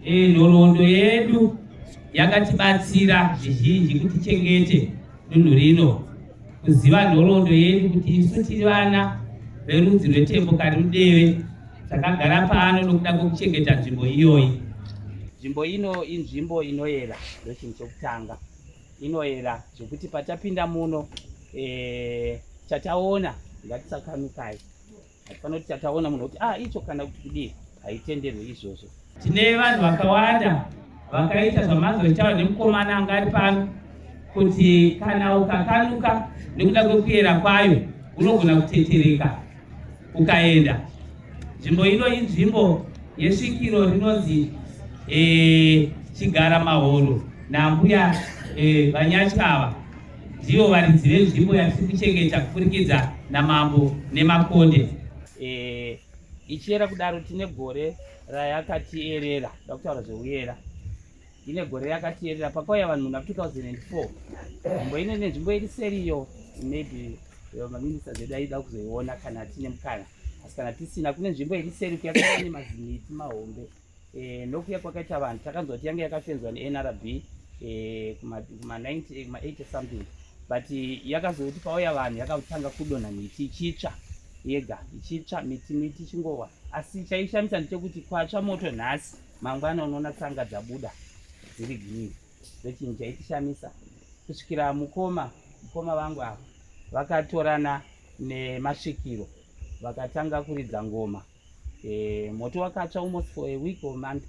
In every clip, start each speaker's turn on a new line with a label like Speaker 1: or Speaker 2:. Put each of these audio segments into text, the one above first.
Speaker 1: nhoroondo yedu yakatibatsira zvizhinji kuti chengete dunhu rino, kuziva nhoroondo yedu kuti isu tiri vana verudzi rweTembo Karimudeve takagara pano nokuda kwekuchengeta nzvimbo iyoyi. Nzvimbo ino inzvimbo inoyera, ndochinhu chokutanga. Inoyera zvekuti patapinda muno chataona ngatisakanukai. Hatifanira kuti chataona munhu kuti icho kana kuti kudii, haitenderwi izvozvo. Tine vanhu vakawanda vakaita zvamazoitawa nemukomana anga ari pano kuti kana ukakanuka nekuda kwekuyera kwayo unogona kutetereka ukaenda. Nzvimbo ino inzvimbo yesvikiro rinonzi Chigara Mahoro naMbuya Vanyatyava, ndivo varidzi venzvimbo yatiri kuchengeta kupfurikidza naMambo neMakonde. Ichiyera kudaro tine gore rayakatiyerera, ndoda kutaura zveuyera. Ine gore yakatiyerera pakauya vanhu muna 2004. Nzvimbo ine nenzvimbo iri seriyo, maybe maminista zedu aida kuzoiona kana tine mukana. Asi kana tisina, kune nzvimbo iri seri kuyakaita nemazimiti mahombe. Nokuya kwakaita vanhu takanzoti yange yakafenzwa neNRB kuma 80 something. But yakazoti pauya vanhu yakatanga kudonha miti ichitsva yega, ichitsva miti chingowa. Asi chaishamisa ndechekuti kwatsva moto nhasi, mangwana unoona tsanga dzabuda dziri girini. Ndochinhu chaitishamisa. Kusvikira mukoma vangu ava vakatorana nemasvikiro vakatanga kuridza ngoma. Moto wakatsva almost for a week or month,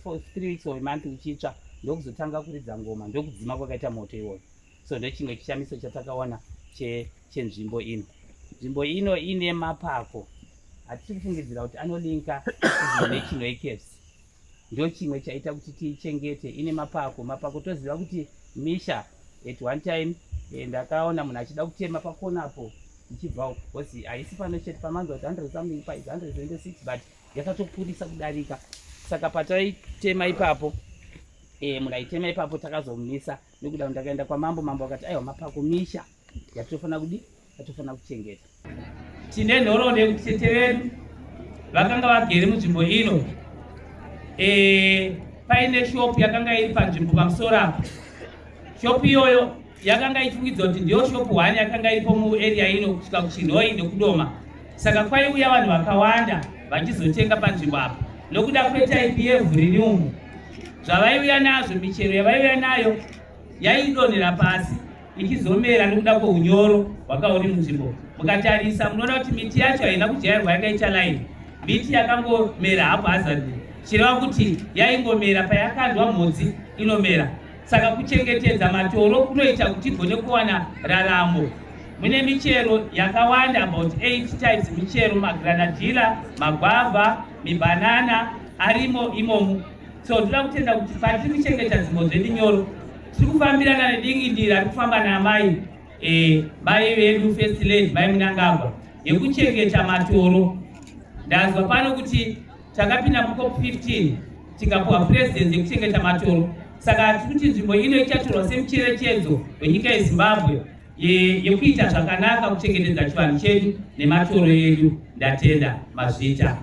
Speaker 1: for 3 weeks or a month uchitsva, ndokuzotanga kuridza ngoma, ndokudzima kwakaita moto iwoyo. So ndochinhu chishamiso chatakaona chenzvimbo ino. Nzvimbo ino ine mapako, hatiri kufungidzira kuti anolinka nechino eKFC. Ndo chimwe chaita kuti tiichengete. Ine mapako toziva kuti misha at one time ndakaona munhu achida kutema pakonapo ichibva because haisi pano chete pamanzi kuti 100 something pa 126, but yakatopurisa kudarika. Saka pataitema ipapo munhu aitema ipapo takazomisa nekuda ndakaenda kwamambo. Mambo akati aiwa mapako misha yatofana kuchengeta. Tine nhoroondo yekuti tete vedu vakanga vagere munzvimbo ino. Paine shop yakanga iri panzvimbo pamusoro apo. Shop iyoyo yakanga ichifungidzwa kuti ndiyo shop 1 yakanga iripo muarea ino kusvika kuChinhoi nekudoma. Saka kwaiuya vanhu vakawanda vachizotenga panzvimbo apo nokuda kwetype yevhuri umu. Zvavaiuya nazvo, michero yavaiuya nayo yaidonhera pasi ichizomera nokuda kweunyoro hwakauri munzvimbo. Mukatarisa munoona kuti miti yacho haina kujairwa, yakaita line. Miti yakangomera haphazardly, chireva kuti yaingomera payakandwa mhodzi inomera. Saka kuchengetedza matoro kunoita kuti igone kuwana raramo. Mune michero yakawanda, about 8 types michero, magranadilla, magwavha, mibanana arimo imomu. So ndoda kutenda kuti patiri kuchengeta nzvimbo dzedu nyoro tiri kufambirana nedingindira ari kufamba namai mai vedu First Lady Mai Mnangagwa yekuchengeta matoro. Ndazwa pano kuti takapinda muCOP 15 tikapuwa president yekuchengeta matoro. Saka kuti nzvimbo ino ichatorwa semucherechedzo wenyika yeZimbabwe yekuita zvakanaka kuchengetedza chivanhu chedu nematoro edu. Ndatenda mazvita.